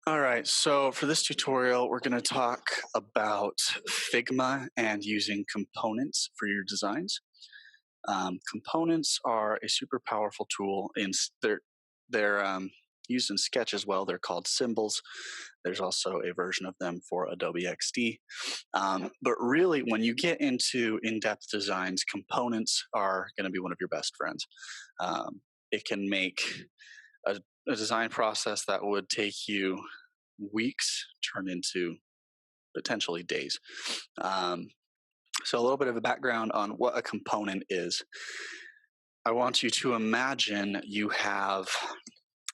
All right, so for this tutorial, we're going to talk about Figma and using components for your designs. Components are a super powerful tool. They're used in Sketch as well. They're called symbols. There's also a version of them for Adobe XD. But really, when you get into in-depth designs, components are going to be one of your best friends. It can make a design process that would take you weeks turn into potentially days. So a little bit of a background on what a component is. I want you to imagine you have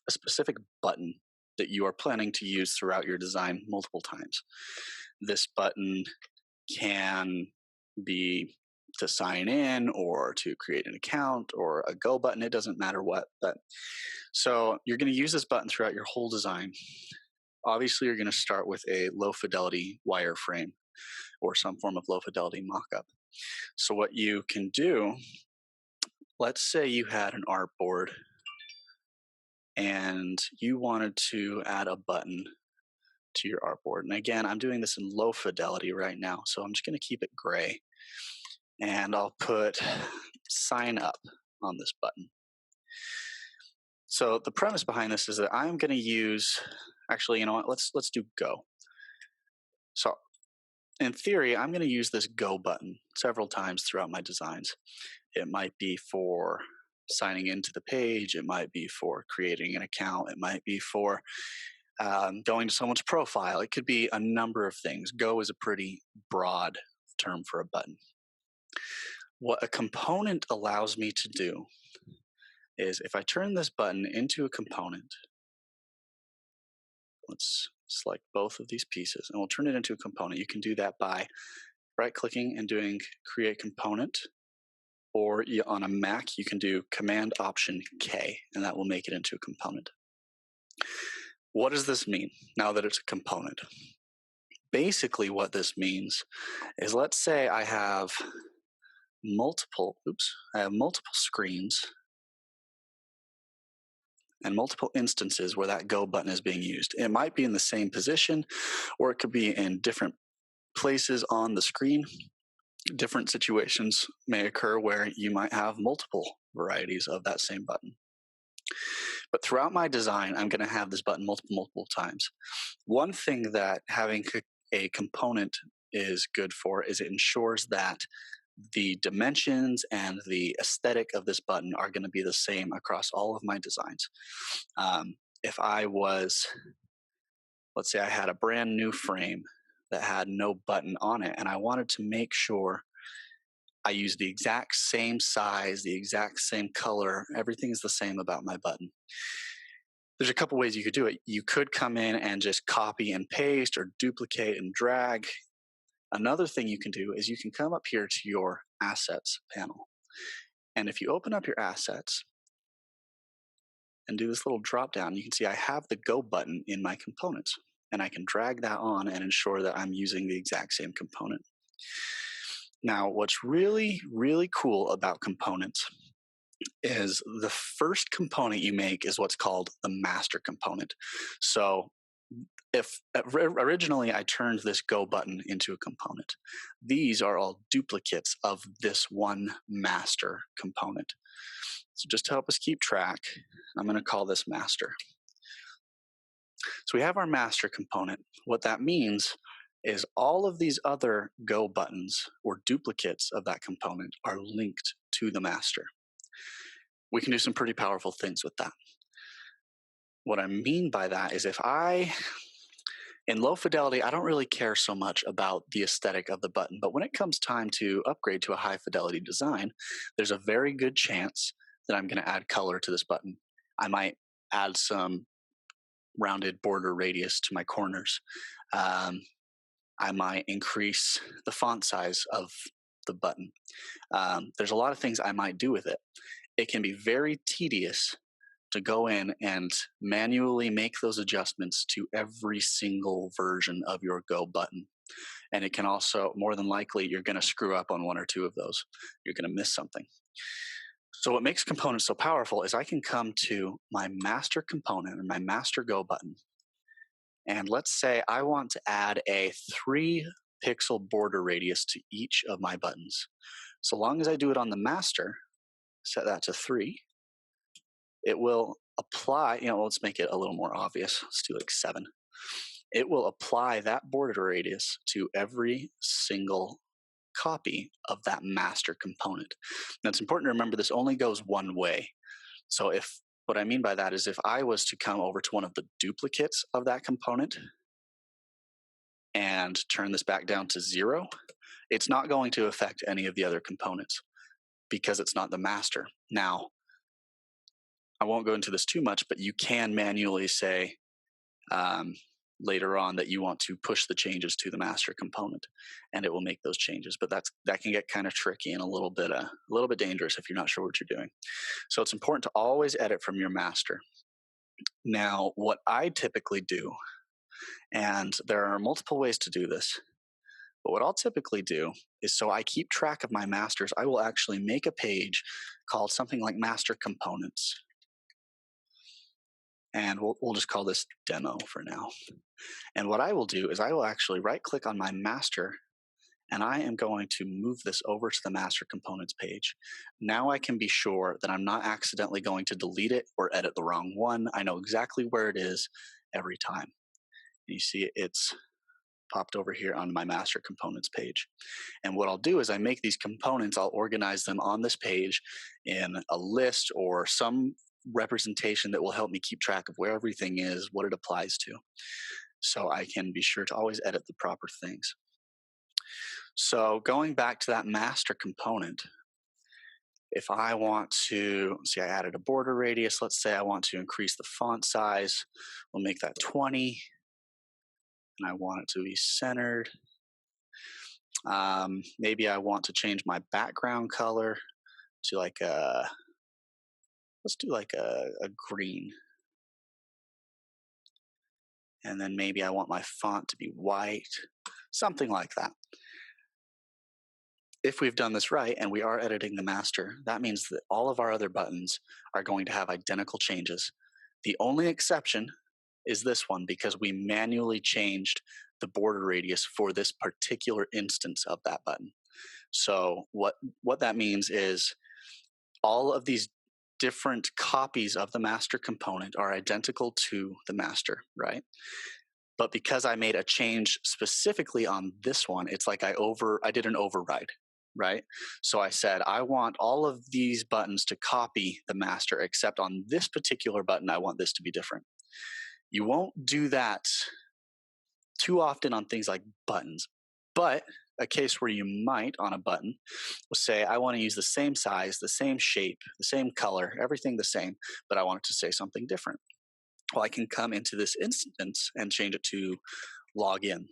a specific button that you are planning to use throughout your design multiple times. This button can be to sign in or to create an account or a go button. It doesn't matter what. But so you're going to use this button throughout your whole design. Obviously, you're going to start with a low fidelity wireframe or some form of low fidelity mockup. So what you can do, let's say you had an artboard and you wanted to add a button to your artboard. And again, I'm doing this in low fidelity right now, so I'm just going to keep it gray. And I'll put sign up on this button. So the premise behind this is that I'm going to use, actually, you know what, let's do go. So in theory, I'm going to use this go button several times throughout my designs. It might be for signing into the page. It might be for creating an account. It might be for going to someone's profile. It could be a number of things. Go is a pretty broad term for a button. What a component allows me to do is if I turn this button into a component, let's select both of these pieces and we'll turn it into a component. You can do that by right-clicking and doing create component, or on a Mac, you can do Command Option K, and that will make it into a component. What does this mean now that it's a component? Basically, what this means is, let's say I have multiple screens and multiple instances where that go button is being used. It might be in the same position, or it could be in different places on the screen. Different situations may occur where you might have multiple varieties of that same button. But throughout my design, I'm going to have this button multiple times. One thing that having a component is good for is it ensures that the dimensions and the aesthetic of this button are going to be the same across all of my designs. If I was, let's say I had a brand new frame that had no button on it, and I wanted to make sure I use the exact same size, the exact same color, everything's the same about my button. There's a couple ways you could do it. You could come in and just copy and paste or duplicate and drag. Another thing you can do is you can come up here to your assets panel. And if you open up your assets and do this little drop down, you can see I have the go button in my components. And I can drag that on and ensure that I'm using the exact same component. Now, what's really, really cool about components is the first component you make is what's called the master component. So if originally I turned this go button into a component, these are all duplicates of this one master component. So just to help us keep track, I'm going to call this master. So we have our master component. What that means is all of these other go buttons or duplicates of that component are linked to the master. We can do some pretty powerful things with that. What I mean by that is in low fidelity, I don't really care so much about the aesthetic of the button, but when it comes time to upgrade to a high fidelity design, there's a very good chance that I'm going to add color to this button. I might add some rounded border radius to my corners. I might increase the font size of the button. There's a lot of things I might do with it. It can be very tedious to go in and manually make those adjustments to every single version of your go button. And it can also, more than likely, you're going to screw up on one or two of those. You're going to miss something. So what makes components so powerful is I can come to my master component or my master go button, And let's say I want to add a 3 pixel border radius to each of my buttons. So long as I do it on the master, set that to 3, it will apply, let's make it a little more obvious. Let's do like 7. It will apply that border radius to every single copy of that master component. Now it's important to remember this only goes one way. So what I mean by that is if I was to come over to one of the duplicates of that component and turn this back down to 0, it's not going to affect any of the other components because it's not the master. Now, I won't go into this too much, but you can manually say later on that you want to push the changes to the master component, and it will make those changes. But that can get kind of tricky and a little bit dangerous if you're not sure what you're doing. So it's important to always edit from your master. Now, what I typically do, and there are multiple ways to do this, but what I'll typically do is, so I keep track of my masters, I will actually make a page called something like master components. And we'll just call this demo for now. And what I will do is I will actually right click on my master, and I am going to move this over to the master components page. Now I can be sure that I'm not accidentally going to delete it or edit the wrong one. I know exactly where it is every time. You see it's popped over here on my master components page. And what I'll do is I make these components, I'll organize them on this page in a list or some representation that will help me keep track of where everything is, what it applies to, so I can be sure to always edit the proper things. So going back to that master component, if I want to, see, I added a border radius. Let's say I want to increase the font size. We'll make that 20, and I want it to be centered. Maybe I want to change my background color to like let's do like a green. And then maybe I want my font to be white, something like that. If we've done this right and we are editing the master, that means that all of our other buttons are going to have identical changes. The only exception is this one because we manually changed the border radius for this particular instance of that button. So what that means is all of these different copies of the master component are identical to the master, right? But because I made a change specifically on this one, it's like I did an override, right? So I said, I want all of these buttons to copy the master, except on this particular button, I want this to be different. You won't do that too often on things like buttons, but a case where you might on a button will say, I want to use the same size, the same shape, the same color, everything the same, but I want it to say something different. Well, I can come into this instance and change it to login.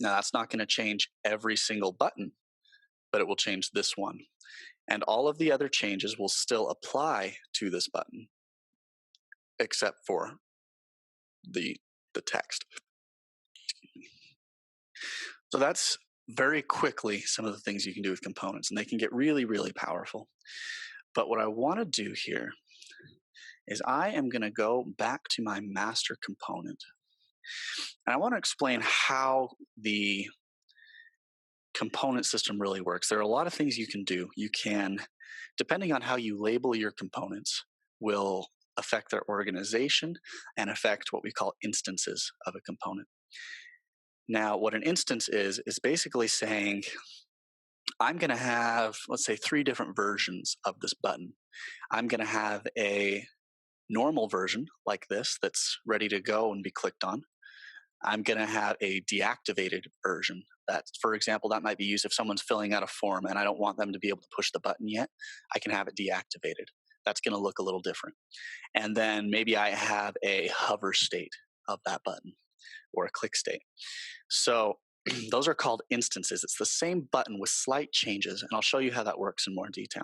Now, that's not going to change every single button, but it will change this one. And all of the other changes will still apply to this button, except for the text. So that's very quickly some of the things you can do with components, and they can get really, really powerful. But what I want to do here is I am going to go back to my master component, and I want to explain how the component system really works. There are a lot of things you can do. You can, depending on how you label your components, will affect their organization and affect what we call instances of a component. Now, what an instance is basically saying, I'm going to have, let's say, 3 different versions of this button. I'm going to have a normal version like this that's ready to go and be clicked on. I'm going to have a deactivated version. That, for example, that might be used if someone's filling out a form and I don't want them to be able to push the button yet. I can have it deactivated. That's going to look a little different. And then maybe I have a hover state of that button or a click state. So those are called instances. It's the same button with slight changes, and I'll show you how that works in more detail.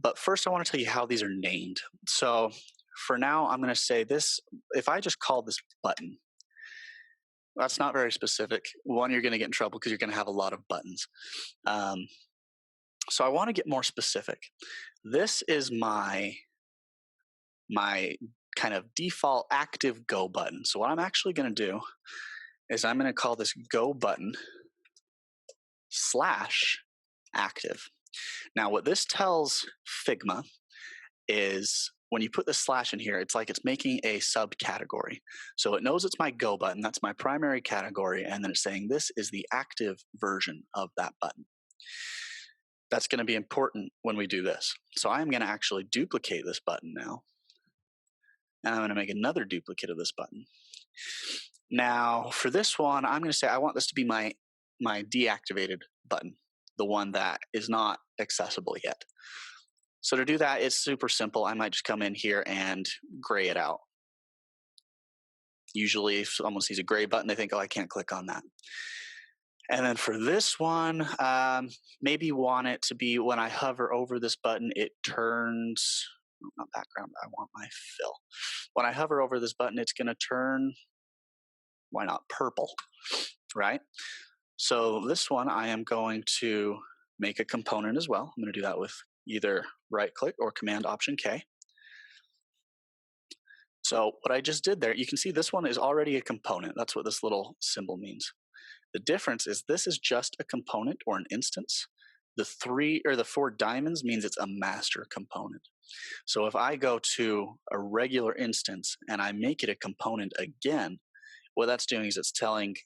But first, I want to tell you how these are named. So for now, I'm going to say this, if I just call this button, that's not very specific. One, you're going to get in trouble because you're going to have a lot of buttons. So I want to get more specific. This is my kind of default active go button. So what I'm actually going to do is I'm going to call this go button slash active. Now, what this tells Figma is when you put the slash in here, it's like it's making a subcategory. So it knows it's my go button, that's my primary category, and then it's saying this is the active version of that button. That's going to be important when we do this. So I'm going to actually duplicate this button now. And I'm going to make another duplicate of this button. Now, for this one, I'm going to say I want this to be my deactivated button, the one that is not accessible yet. So to do that, it's super simple. I might just come in here and gray it out. Usually, if someone sees a gray button, they think, oh, I can't click on that. And then for this one, maybe want it to be when I hover over this button, it turns, not background, I want my fill. When I hover over this button, it's going to turn, why not, purple, right? So this one, I am going to make a component as well. I'm going to do that with either right click or Command Option K. So what I just did there, you can see this one is already a component. That's what this little symbol means. The difference is this is just a component or an instance. The 3 or the 4 diamonds means it's a master component. So if I go to a regular instance and I make it a component again, what that's doing is it's telling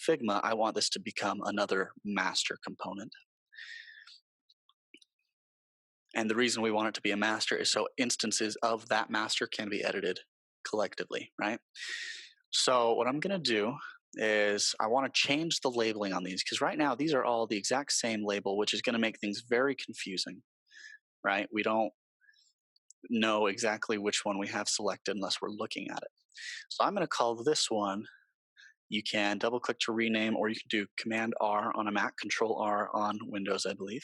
Figma, I want this to become another master component. And the reason we want it to be a master is so instances of that master can be edited collectively, right? So what I'm going to do is I want to change the labeling on these because right now these are all the exact same label, which is going to make things very confusing, right? We don't know exactly which one we have selected unless we're looking at it. So I'm going to call this one, you can double click to rename, or you can do Command R on a Mac, Control R on Windows, I believe.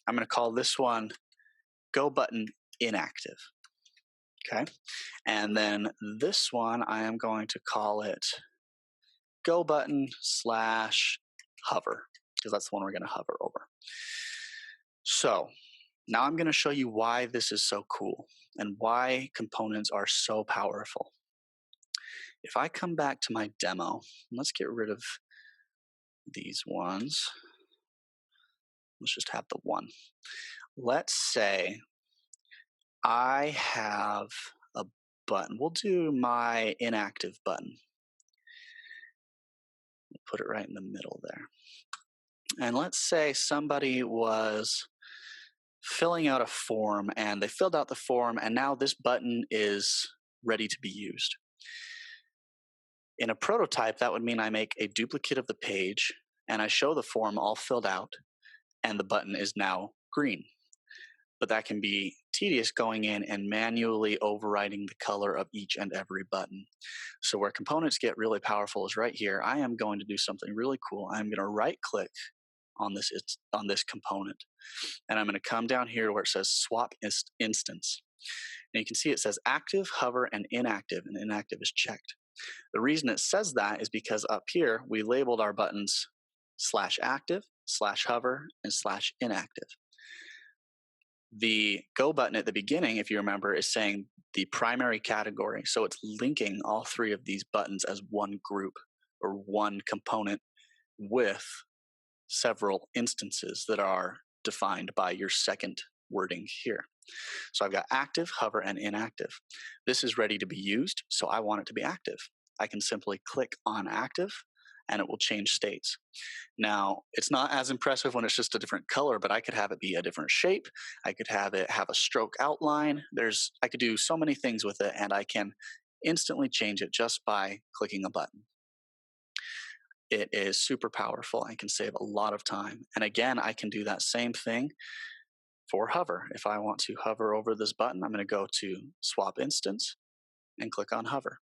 I'm going to call this one Go Button Inactive. Okay. And then this one, I am going to call it Go Button slash Hover, because that's the one we're going to hover over. So now I'm going to show you why this is so cool and why components are so powerful. If I come back to my demo, let's get rid of these ones. Let's just have the one. Let's say I have a button. We'll do my inactive button. We'll put it right in the middle there. And let's say somebody was filling out a form and they filled out the form and now this button is ready to be used. In a prototype, that would mean I make a duplicate of the page and I show the form all filled out and the button is now green. But that can be tedious going in and manually overriding the color of each and every button. So where components get really powerful is right here. I am going to do something really cool. I'm going to right click on this component. And I'm going to come down here where it says swap instance. And you can see it says active, hover, and inactive is checked. The reason it says that is because up here we labeled our buttons /active, /hover, and /inactive. The go button at the beginning, if you remember, is saying the primary category. So it's linking all 3 of these buttons as one group or one component with several instances that are defined by your second wording here. So I've got active, hover, and inactive. This is ready to be used, so I want it to be active. I can simply click on active and it will change states. Now, it's not as impressive when it's just a different color, but I could have it be a different shape. I could have it have a stroke outline. I could do so many things with it, and I can instantly change it just by clicking a button. It is super powerful and can save a lot of time. And again, I can do that same thing for hover. If I want to hover over this button, I'm going to go to swap instance and click on hover.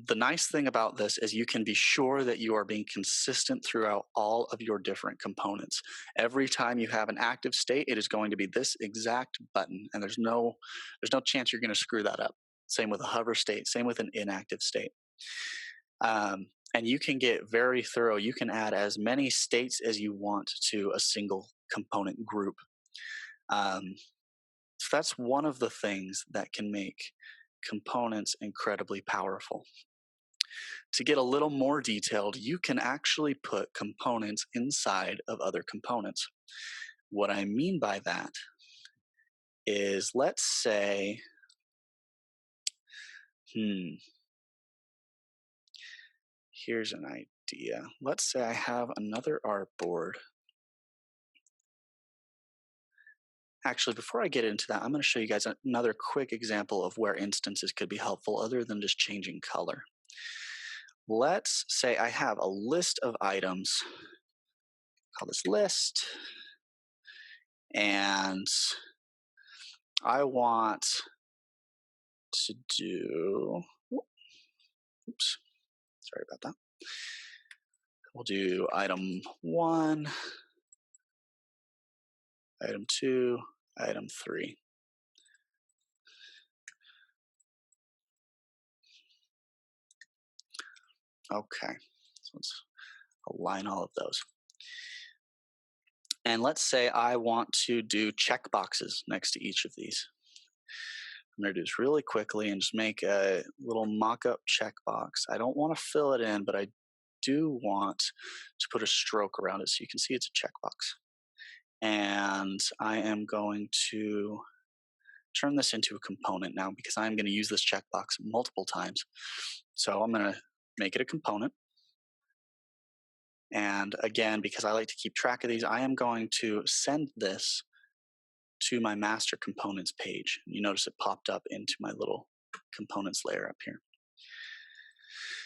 The nice thing about this is you can be sure that you are being consistent throughout all of your different components. Every time you have an active state, it is going to be this exact button, and there's no chance you're going to screw that up. Same with a hover state, same with an inactive state. And you can get very thorough. You can add as many states as you want to a single component group. that's one of the things that can make components incredibly powerful. To get a little more detailed, you can actually put components inside of other components. What I mean by that is, let's say, here's an idea. Let's say I have another artboard. Actually, before I get into that, I'm going to show you guys another quick example of where instances could be helpful other than just changing color. Let's say I have a list of items. Call this list. And I want to do, oops, sorry about that. We'll do item 1, item 2, item 3. Okay, so let's align all of those. And let's say I want to do checkboxes next to each of these. I'm going to do this really quickly and just make a little mock-up checkbox. I don't want to fill it in, but I do want to put a stroke around it so you can see it's a checkbox. And I am going to turn this into a component now because I'm going to use this checkbox multiple times. So I'm going to make it a component. And again, because I like to keep track of these, I am going to send this to my master components page. You notice it popped up into my little components layer up here.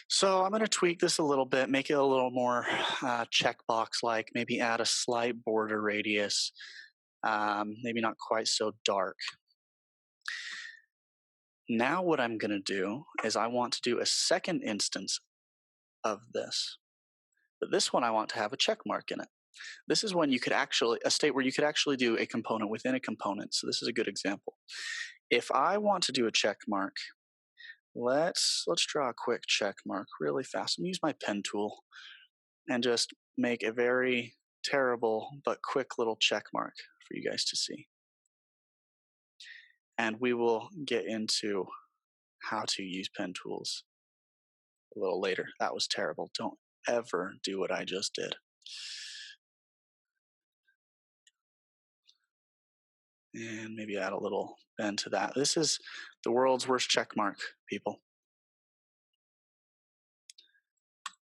So I'm going to tweak this a little bit, make it a little more checkbox-like, maybe add a slight border radius, maybe not quite so dark. Now what I'm going to do is I want to do a second instance of this. But this one I want to have a check mark in it. This is when you could actually, a state where you could actually do a component within a component. So this is a good example. If I want to do a check mark, let's draw a quick check mark really fast. I'm going to use my pen tool and just make a very terrible but quick little check mark for you guys to see. And we will get into how to use pen tools a little later. That was terrible. Don't ever do what I just did. And maybe add a little bend to that. This is the world's worst check mark, people.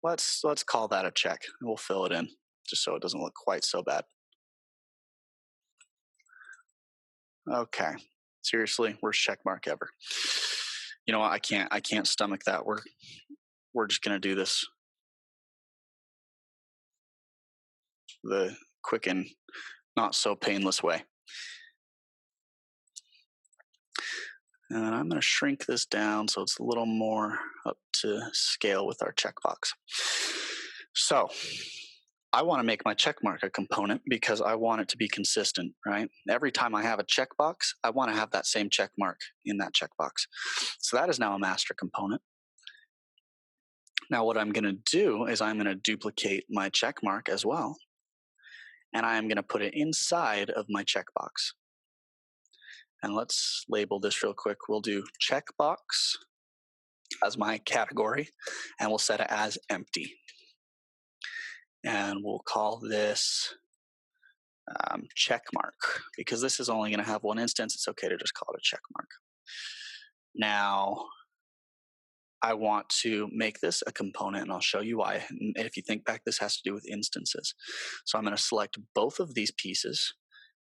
Let's call that a check, and we'll fill it in just so it doesn't look quite so bad. Okay, seriously, worst check mark ever. You know what? I can't stomach that. We're just gonna do this the quick and not so painless way. And I'm going to shrink this down so it's a little more up to scale with our checkbox. So I want to make my checkmark a component because I want it to be consistent, right? Every time I have a checkbox, I want to have that same checkmark in that checkbox. So that is now a master component. Now what I'm going to do is I'm going to duplicate my checkmark as well. And I am going to put it inside of my checkbox. And let's label this real quick. We'll do checkbox as my category, and we'll set it as empty. And we'll call this check mark. Because this is only going to have one instance, it's okay to just call it a check mark. Now, I want to make this a component, and I'll show you why. And if you think back, this has to do with instances. So I'm going to select both of these pieces,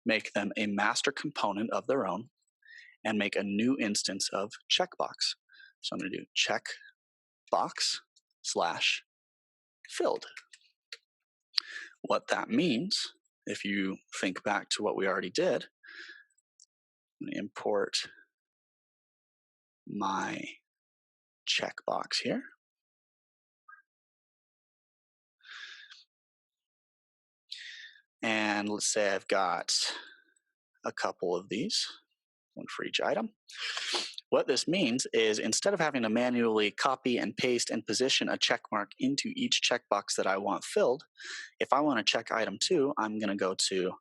make them a master component of their own, and make a new instance of checkbox. So I'm going to do checkbox / filled. What that means, if you think back to what we already did, I'm going to import my checkbox here. And let's say I've got a couple of these, one for each item. What this means is instead of having to manually copy and paste and position a check mark into each checkbox that I want filled, if I want to check item 2, I'm going to go to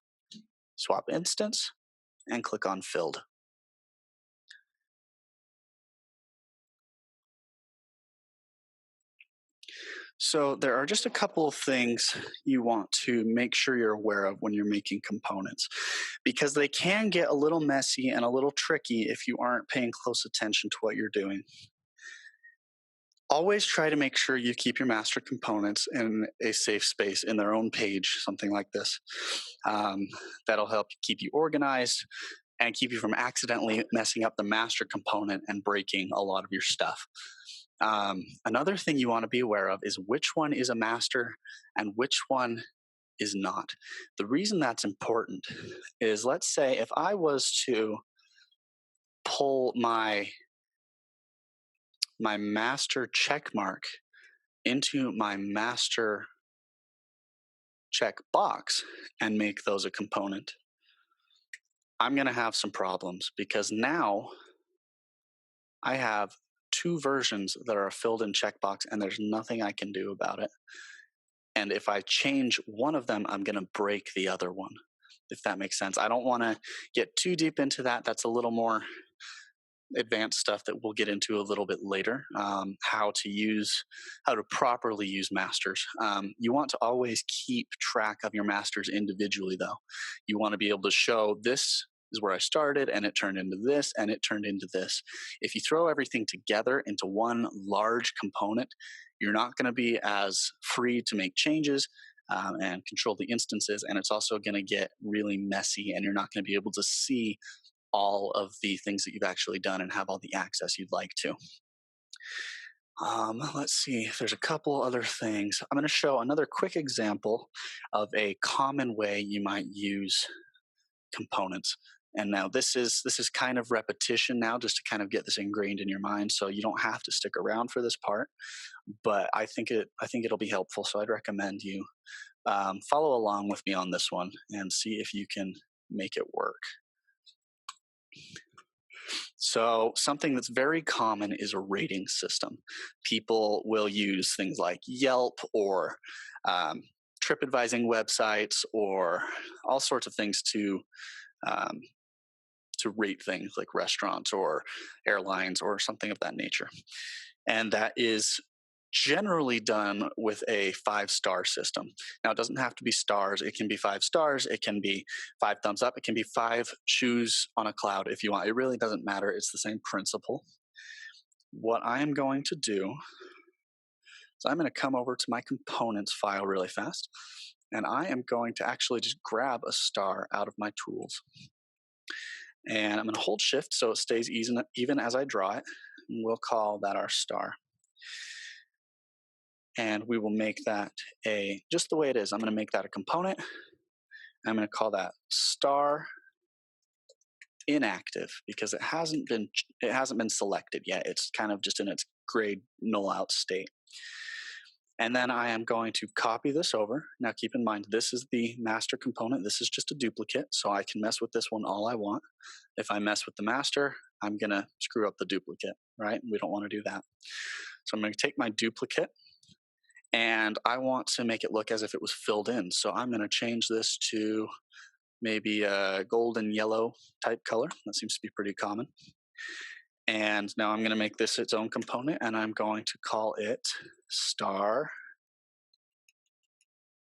swap instance and click on filled. So there are just a couple of things you want to make sure you're aware of when you're making components, because they can get a little messy and a little tricky if you aren't paying close attention to what you're doing. Always try to make sure you keep your master components in a safe space in their own page, something like this. Um, that'll help keep you organized and keep you from accidentally messing up the master component and breaking a lot of your stuff. Another thing you want to be aware of is which one is a master and which one is not. The reason that's important is, let's say if I was to pull my master check mark into my master check box and make those a component, I'm going to have some problems, because now I have two versions that are a filled in checkbox and there's nothing I can do about it. And if I change one of them, I'm going to break the other one, if that makes sense. I don't want to get too deep into that. That's a little more advanced stuff that we'll get into a little bit later. How to properly use masters. You want to always keep track of your masters individually, though. You want to be able to show, this is where I started and it turned into this and it turned into this. If you throw everything together into one large component, you're not going to be as free to make changes and control the instances, and it's also going to get really messy, and you're not going to be able to see all of the things that you've actually done and have all the access you'd like to. Let's see if there's a couple other things. I'm going to show another quick example of a common way you might use components. And now this is kind of repetition now, just to kind of get this ingrained in your mind, so you don't have to stick around for this part. But I think it'll be helpful, so I'd recommend you follow along with me on this one and see if you can make it work. So something that's very common is a rating system. People will use things like Yelp or TripAdvising websites or all sorts of things to rate things like restaurants or airlines or something of that nature. And that is generally done with a 5-star system. Now, it doesn't have to be stars. It can be 5 stars. It can be 5 thumbs up. It can be 5 shoes on a cloud if you want. It really doesn't matter. It's the same principle. What I am going to do is I'm going to come over to my components file really fast, and I am going to actually just grab a star out of my tools. And I'm going to hold shift so it stays even as I draw it. And we'll call that our star. And we will make that just the way it is. I'm going to make that a component. I'm going to call that star inactive, because it hasn't been selected yet. It's kind of just in its grayed null out state. And then I am going to copy this over. Now keep in mind, this is the master component. This is just a duplicate, so I can mess with this one all I want. If I mess with the master, I'm going to screw up the duplicate, right? We don't want to do that. So I'm going to take my duplicate, and I want to make it look as if it was filled in. So I'm going to change this to maybe a golden yellow type color. That seems to be pretty common. And now I'm going to make this its own component, and I'm going to call it star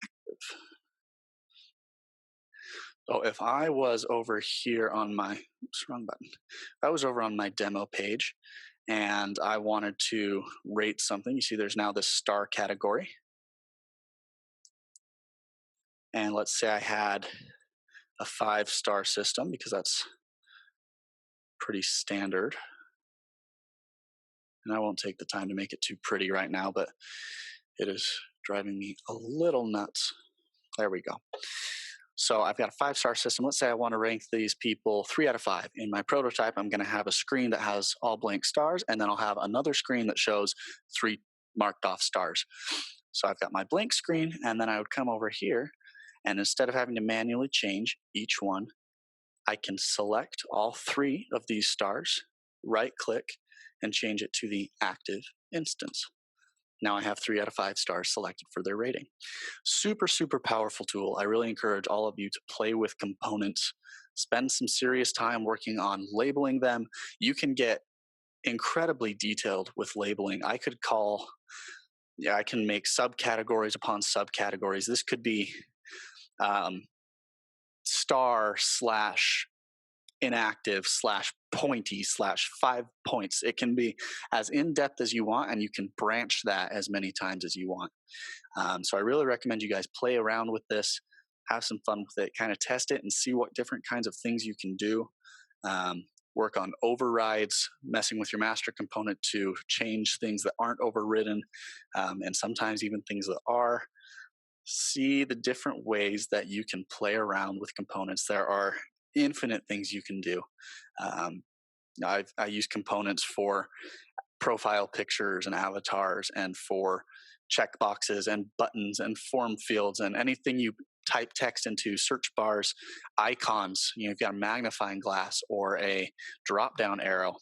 active. So if I was over here on my, wrong button. If I was over on my demo page and I wanted to rate something, you see there's now this star category. And let's say I had a 5-star system, because that's pretty standard. And I won't take the time to make it too pretty right now, but it is driving me a little nuts. There we go. So I've got a 5-star system. Let's say I want to rank these people 3 out of 5. In my prototype, I'm going to have a screen that has all blank stars, and then I'll have another screen that shows 3 marked off stars. So I've got my blank screen, and then I would come over here, and instead of having to manually change each one, I can select all 3 of these stars, right-click, and change it to the active instance. Now I have 3 out of 5 stars selected for their rating. Super, super powerful tool. I really encourage all of you to play with components. Spend some serious time working on labeling them. You can get incredibly detailed with labeling. I could call Yeah, I can make subcategories upon subcategories. This could be um, star slash inactive slash pointy slash 5 points. It can be as in depth as you want, and you can branch that as many times as you want. So I really recommend you guys play around with this, have some fun with it, kind of test it and see what different kinds of things you can do. Um, Work on overrides, messing with your master component to change things that aren't overridden, and sometimes even things that are. See the different ways that you can play around with components. There are infinite things you can do. Um, I use components for profile pictures and avatars and for checkboxes and buttons and form fields and anything you type text into, search bars, icons. You've got a magnifying glass or a drop down arrow.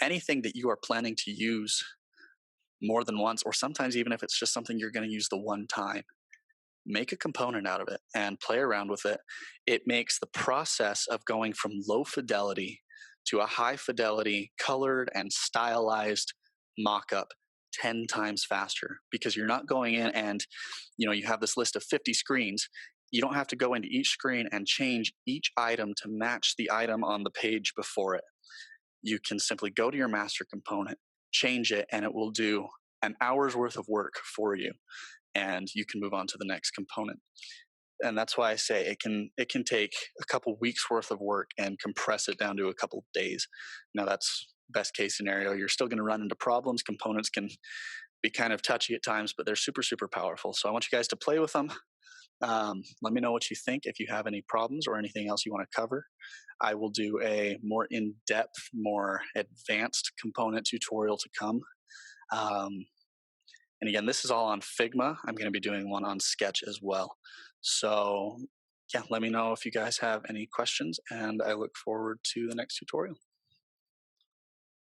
Anything that you are planning to use more than once, or sometimes even if it's just something you're going to use the one time, make a component out of it and play around with it. It makes the process of going from low fidelity to a high fidelity, colored and stylized mock-up 10 times faster, because you're not going in and you have this list of 50 screens. You don't have to go into each screen and change each item to match the item on the page before it. You can simply go to your master component, change it, and it will do an hour's worth of work for you, and you can move on to the next component. And that's why I say it can take a couple weeks worth of work and compress it down to a couple of days. Now that's best case scenario. You're still going to run into problems. Components can be kind of touchy at times, but they're super, super powerful. So I want you guys to play with them. Let me know what you think. If you have any problems or anything else you want to cover, I will do a more in-depth, more advanced component tutorial to come. And again, this is all on Figma. I'm going to be doing one on Sketch as well. So yeah, let me know if you guys have any questions, and I look forward to the next tutorial.